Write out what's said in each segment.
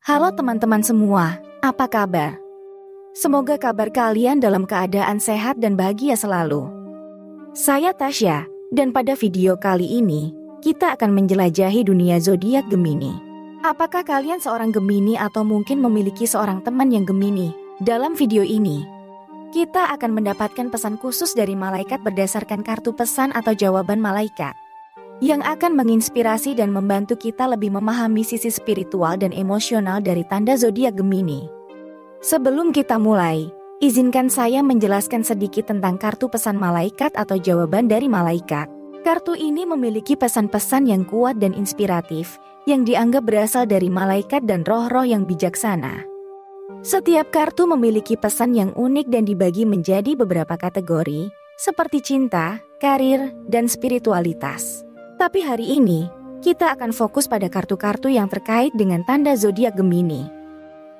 Halo teman-teman semua, apa kabar? Semoga kabar kalian dalam keadaan sehat dan bahagia selalu. Saya Tasya, dan pada video kali ini, kita akan menjelajahi dunia zodiak Gemini. Apakah kalian seorang Gemini atau mungkin memiliki seorang teman yang Gemini? Dalam video ini, kita akan mendapatkan pesan khusus dari malaikat berdasarkan kartu pesan atau jawaban malaikat, yang akan menginspirasi dan membantu kita lebih memahami sisi spiritual dan emosional dari tanda zodiak Gemini. Sebelum kita mulai, izinkan saya menjelaskan sedikit tentang kartu pesan malaikat atau jawaban dari malaikat. Kartu ini memiliki pesan-pesan yang kuat dan inspiratif, yang dianggap berasal dari malaikat dan roh-roh yang bijaksana. Setiap kartu memiliki pesan yang unik dan dibagi menjadi beberapa kategori, seperti cinta, karir, dan spiritualitas. Tapi hari ini, kita akan fokus pada kartu-kartu yang terkait dengan tanda zodiak Gemini.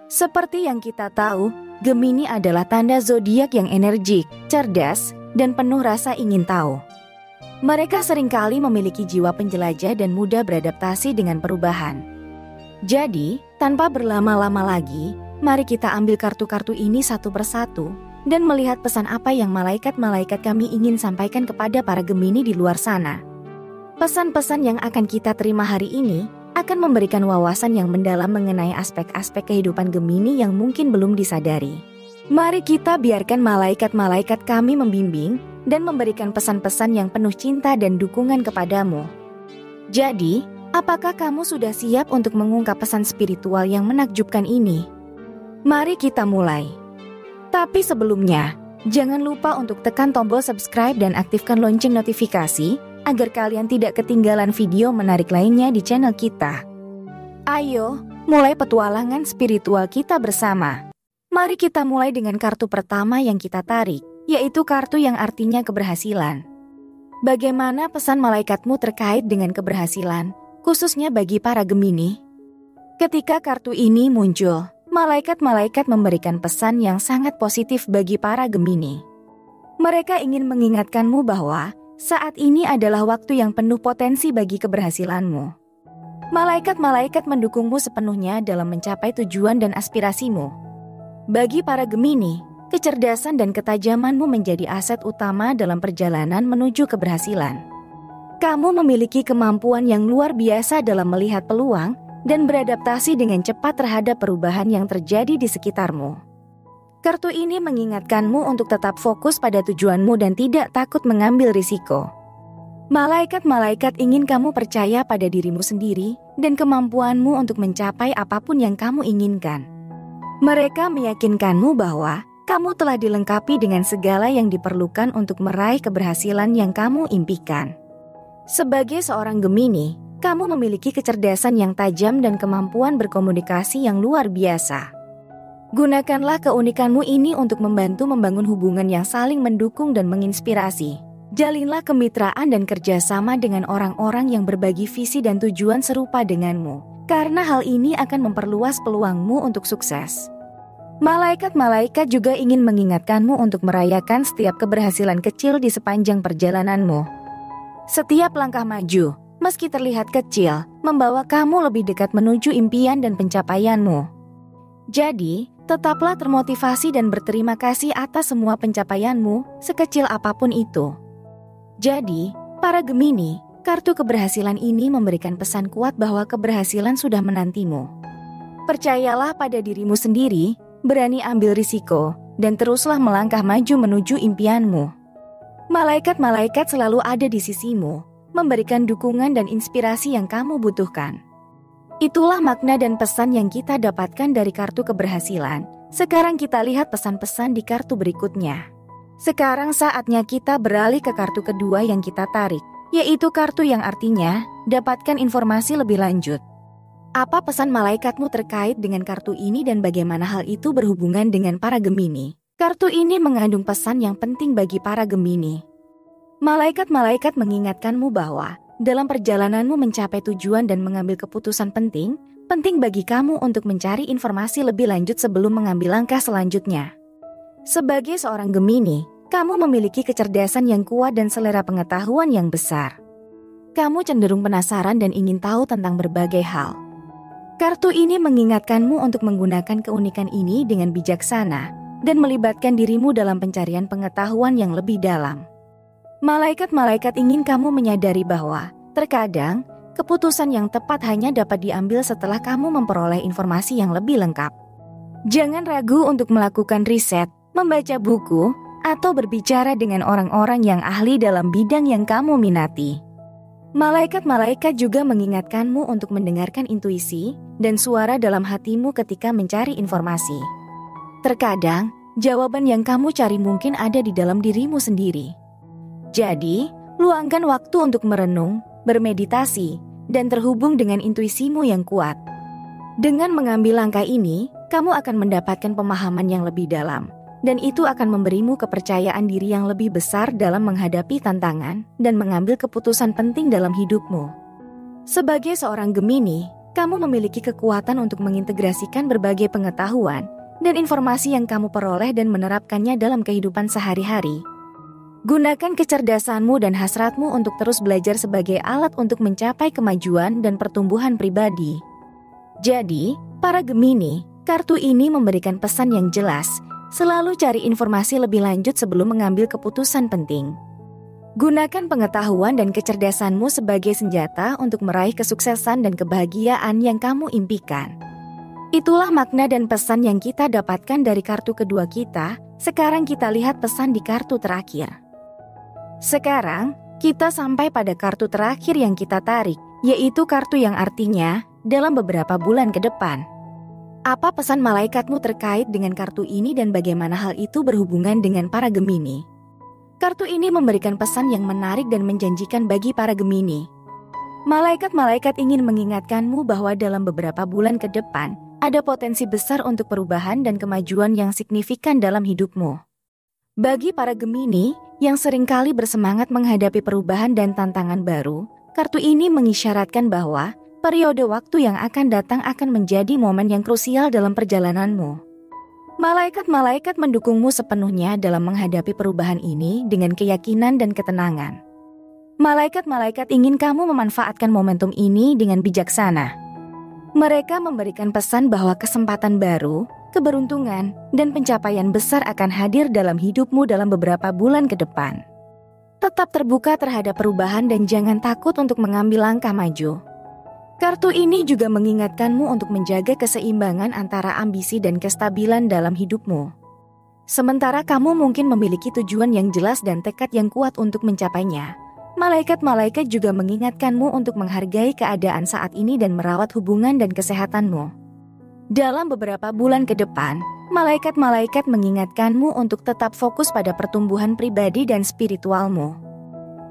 Seperti yang kita tahu, Gemini adalah tanda zodiak yang energik, cerdas, dan penuh rasa ingin tahu. Mereka seringkali memiliki jiwa penjelajah dan mudah beradaptasi dengan perubahan. Jadi, tanpa berlama-lama lagi, mari kita ambil kartu-kartu ini satu persatu dan melihat pesan apa yang malaikat-malaikat kami ingin sampaikan kepada para Gemini di luar sana. Pesan-pesan yang akan kita terima hari ini akan memberikan wawasan yang mendalam mengenai aspek-aspek kehidupan Gemini yang mungkin belum disadari. Mari kita biarkan malaikat-malaikat kami membimbing dan memberikan pesan-pesan yang penuh cinta dan dukungan kepadamu. Jadi, apakah kamu sudah siap untuk mengungkap pesan spiritual yang menakjubkan ini? Mari kita mulai. Tapi sebelumnya, jangan lupa untuk tekan tombol subscribe dan aktifkan lonceng notifikasi agar kalian tidak ketinggalan video menarik lainnya di channel kita. Ayo, mulai petualangan spiritual kita bersama. Mari kita mulai dengan kartu pertama yang kita tarik, yaitu kartu yang artinya keberhasilan. Bagaimana pesan malaikatmu terkait dengan keberhasilan, khususnya bagi para Gemini? Ketika kartu ini muncul, malaikat-malaikat memberikan pesan yang sangat positif bagi para Gemini. Mereka ingin mengingatkanmu bahwa saat ini adalah waktu yang penuh potensi bagi keberhasilanmu. Malaikat-malaikat mendukungmu sepenuhnya dalam mencapai tujuan dan aspirasimu. Bagi para Gemini, kecerdasan dan ketajamanmu menjadi aset utama dalam perjalanan menuju keberhasilan. Kamu memiliki kemampuan yang luar biasa dalam melihat peluang dan beradaptasi dengan cepat terhadap perubahan yang terjadi di sekitarmu. Kartu ini mengingatkanmu untuk tetap fokus pada tujuanmu dan tidak takut mengambil risiko. Malaikat-malaikat ingin kamu percaya pada dirimu sendiri dan kemampuanmu untuk mencapai apapun yang kamu inginkan. Mereka meyakinkanmu bahwa kamu telah dilengkapi dengan segala yang diperlukan untuk meraih keberhasilan yang kamu impikan. Sebagai seorang Gemini, kamu memiliki kecerdasan yang tajam dan kemampuan berkomunikasi yang luar biasa. Gunakanlah keunikanmu ini untuk membantu membangun hubungan yang saling mendukung dan menginspirasi. Jalinlah kemitraan dan kerjasama dengan orang-orang yang berbagi visi dan tujuan serupa denganmu, karena hal ini akan memperluas peluangmu untuk sukses. Malaikat-malaikat juga ingin mengingatkanmu untuk merayakan setiap keberhasilan kecil di sepanjang perjalananmu. Setiap langkah maju, meski terlihat kecil, membawa kamu lebih dekat menuju impian dan pencapaianmu. Jadi, tetaplah termotivasi dan berterima kasih atas semua pencapaianmu, sekecil apapun itu. Jadi, para Gemini, kartu keberhasilan ini memberikan pesan kuat bahwa keberhasilan sudah menantimu. Percayalah pada dirimu sendiri, berani ambil risiko, dan teruslah melangkah maju menuju impianmu. Malaikat-malaikat selalu ada di sisimu, memberikan dukungan dan inspirasi yang kamu butuhkan. Itulah makna dan pesan yang kita dapatkan dari kartu keberhasilan. Sekarang kita lihat pesan-pesan di kartu berikutnya. Sekarang saatnya kita beralih ke kartu kedua yang kita tarik, yaitu kartu yang artinya dapatkan informasi lebih lanjut. Apa pesan malaikatmu terkait dengan kartu ini dan bagaimana hal itu berhubungan dengan para Gemini? Kartu ini mengandung pesan yang penting bagi para Gemini. Malaikat-malaikat mengingatkanmu bahwa dalam perjalananmu mencapai tujuan dan mengambil keputusan penting bagi kamu untuk mencari informasi lebih lanjut sebelum mengambil langkah selanjutnya. Sebagai seorang Gemini, kamu memiliki kecerdasan yang kuat dan selera pengetahuan yang besar. Kamu cenderung penasaran dan ingin tahu tentang berbagai hal. Kartu ini mengingatkanmu untuk menggunakan keunikan ini dengan bijaksana dan melibatkan dirimu dalam pencarian pengetahuan yang lebih dalam. Malaikat-malaikat ingin kamu menyadari bahwa terkadang keputusan yang tepat hanya dapat diambil setelah kamu memperoleh informasi yang lebih lengkap. Jangan ragu untuk melakukan riset, membaca buku, atau berbicara dengan orang-orang yang ahli dalam bidang yang kamu minati. Malaikat-malaikat juga mengingatkanmu untuk mendengarkan intuisi dan suara dalam hatimu ketika mencari informasi. Terkadang, jawaban yang kamu cari mungkin ada di dalam dirimu sendiri. Jadi, luangkan waktu untuk merenung, bermeditasi, dan terhubung dengan intuisimu yang kuat. Dengan mengambil langkah ini, kamu akan mendapatkan pemahaman yang lebih dalam, dan itu akan memberimu kepercayaan diri yang lebih besar dalam menghadapi tantangan dan mengambil keputusan penting dalam hidupmu. Sebagai seorang Gemini, kamu memiliki kekuatan untuk mengintegrasikan berbagai pengetahuan dan informasi yang kamu peroleh dan menerapkannya dalam kehidupan sehari-hari. Gunakan kecerdasanmu dan hasratmu untuk terus belajar sebagai alat untuk mencapai kemajuan dan pertumbuhan pribadi. Jadi, para Gemini, kartu ini memberikan pesan yang jelas. Selalu cari informasi lebih lanjut sebelum mengambil keputusan penting. Gunakan pengetahuan dan kecerdasanmu sebagai senjata untuk meraih kesuksesan dan kebahagiaan yang kamu impikan. Itulah makna dan pesan yang kita dapatkan dari kartu kedua kita. Sekarang kita lihat pesan di kartu terakhir. Sekarang, kita sampai pada kartu terakhir yang kita tarik, yaitu kartu yang artinya dalam beberapa bulan ke depan. Apa pesan malaikatmu terkait dengan kartu ini dan bagaimana hal itu berhubungan dengan para Gemini? Kartu ini memberikan pesan yang menarik dan menjanjikan bagi para Gemini. Malaikat-malaikat ingin mengingatkanmu bahwa dalam beberapa bulan ke depan, ada potensi besar untuk perubahan dan kemajuan yang signifikan dalam hidupmu. Bagi para Gemini yang seringkali bersemangat menghadapi perubahan dan tantangan baru, kartu ini mengisyaratkan bahwa periode waktu yang akan datang akan menjadi momen yang krusial dalam perjalananmu. Malaikat-malaikat mendukungmu sepenuhnya dalam menghadapi perubahan ini dengan keyakinan dan ketenangan. Malaikat-malaikat ingin kamu memanfaatkan momentum ini dengan bijaksana. Mereka memberikan pesan bahwa kesempatan baru, keberuntungan, dan pencapaian besar akan hadir dalam hidupmu dalam beberapa bulan ke depan. Tetap terbuka terhadap perubahan dan jangan takut untuk mengambil langkah maju. Kartu ini juga mengingatkanmu untuk menjaga keseimbangan antara ambisi dan kestabilan dalam hidupmu. Sementara kamu mungkin memiliki tujuan yang jelas dan tekad yang kuat untuk mencapainya, malaikat-malaikat juga mengingatkanmu untuk menghargai keadaan saat ini dan merawat hubungan dan kesehatanmu. Dalam beberapa bulan ke depan, malaikat-malaikat mengingatkanmu untuk tetap fokus pada pertumbuhan pribadi dan spiritualmu.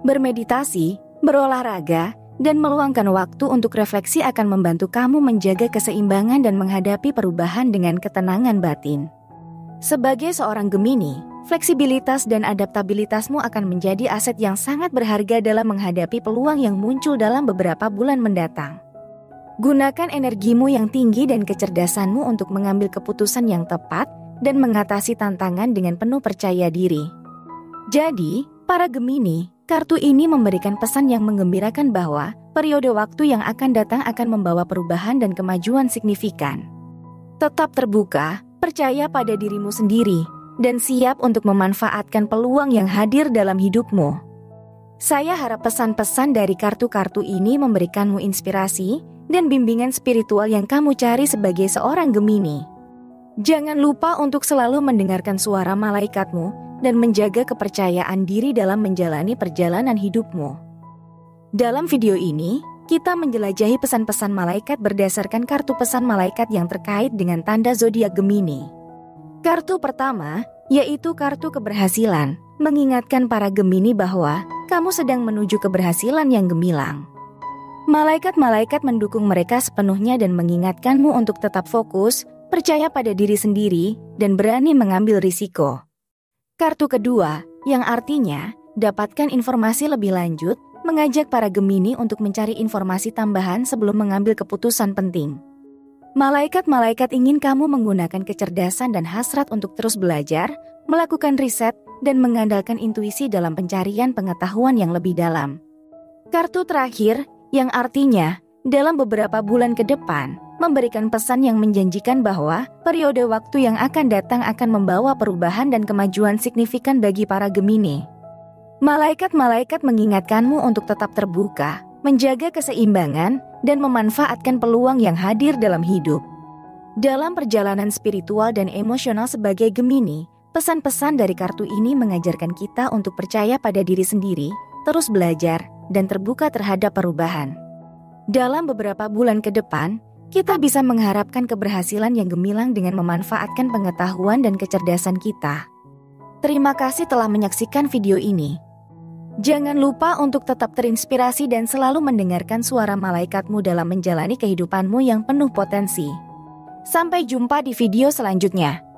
Bermeditasi, berolahraga, dan meluangkan waktu untuk refleksi akan membantu kamu menjaga keseimbangan dan menghadapi perubahan dengan ketenangan batin. Sebagai seorang Gemini, fleksibilitas dan adaptabilitasmu akan menjadi aset yang sangat berharga dalam menghadapi peluang yang muncul dalam beberapa bulan mendatang. Gunakan energimu yang tinggi dan kecerdasanmu untuk mengambil keputusan yang tepat dan mengatasi tantangan dengan penuh percaya diri. Jadi, para Gemini, kartu ini memberikan pesan yang menggembirakan bahwa periode waktu yang akan datang akan membawa perubahan dan kemajuan signifikan. Tetap terbuka, percaya pada dirimu sendiri, dan siap untuk memanfaatkan peluang yang hadir dalam hidupmu. Saya harap pesan-pesan dari kartu-kartu ini memberikanmu inspirasi dan bimbingan spiritual yang kamu cari sebagai seorang Gemini. Jangan lupa untuk selalu mendengarkan suara malaikatmu dan menjaga kepercayaan diri dalam menjalani perjalanan hidupmu. Dalam video ini, kita menjelajahi pesan-pesan malaikat berdasarkan kartu pesan malaikat yang terkait dengan tanda zodiak Gemini. Kartu pertama, yaitu kartu keberhasilan, mengingatkan para Gemini bahwa kamu sedang menuju keberhasilan yang gemilang. Malaikat-malaikat mendukung mereka sepenuhnya dan mengingatkanmu untuk tetap fokus, percaya pada diri sendiri, dan berani mengambil risiko. Kartu kedua, yang artinya dapatkan informasi lebih lanjut, mengajak para Gemini untuk mencari informasi tambahan sebelum mengambil keputusan penting. Malaikat-malaikat ingin kamu menggunakan kecerdasan dan hasrat untuk terus belajar, melakukan riset, dan mengandalkan intuisi dalam pencarian pengetahuan yang lebih dalam. Kartu terakhir, yang artinya dalam beberapa bulan ke depan, memberikan pesan yang menjanjikan bahwa periode waktu yang akan datang akan membawa perubahan dan kemajuan signifikan bagi para Gemini. Malaikat-malaikat mengingatkanmu untuk tetap terbuka, menjaga keseimbangan, dan memanfaatkan peluang yang hadir dalam hidup. Dalam perjalanan spiritual dan emosional sebagai Gemini, pesan-pesan dari kartu ini mengajarkan kita untuk percaya pada diri sendiri, terus belajar, dan terbuka terhadap perubahan. Dalam beberapa bulan ke depan, kita bisa mengharapkan keberhasilan yang gemilang dengan memanfaatkan pengetahuan dan kecerdasan kita. Terima kasih telah menyaksikan video ini. Jangan lupa untuk tetap terinspirasi dan selalu mendengarkan suara malaikatmu dalam menjalani kehidupanmu yang penuh potensi. Sampai jumpa di video selanjutnya.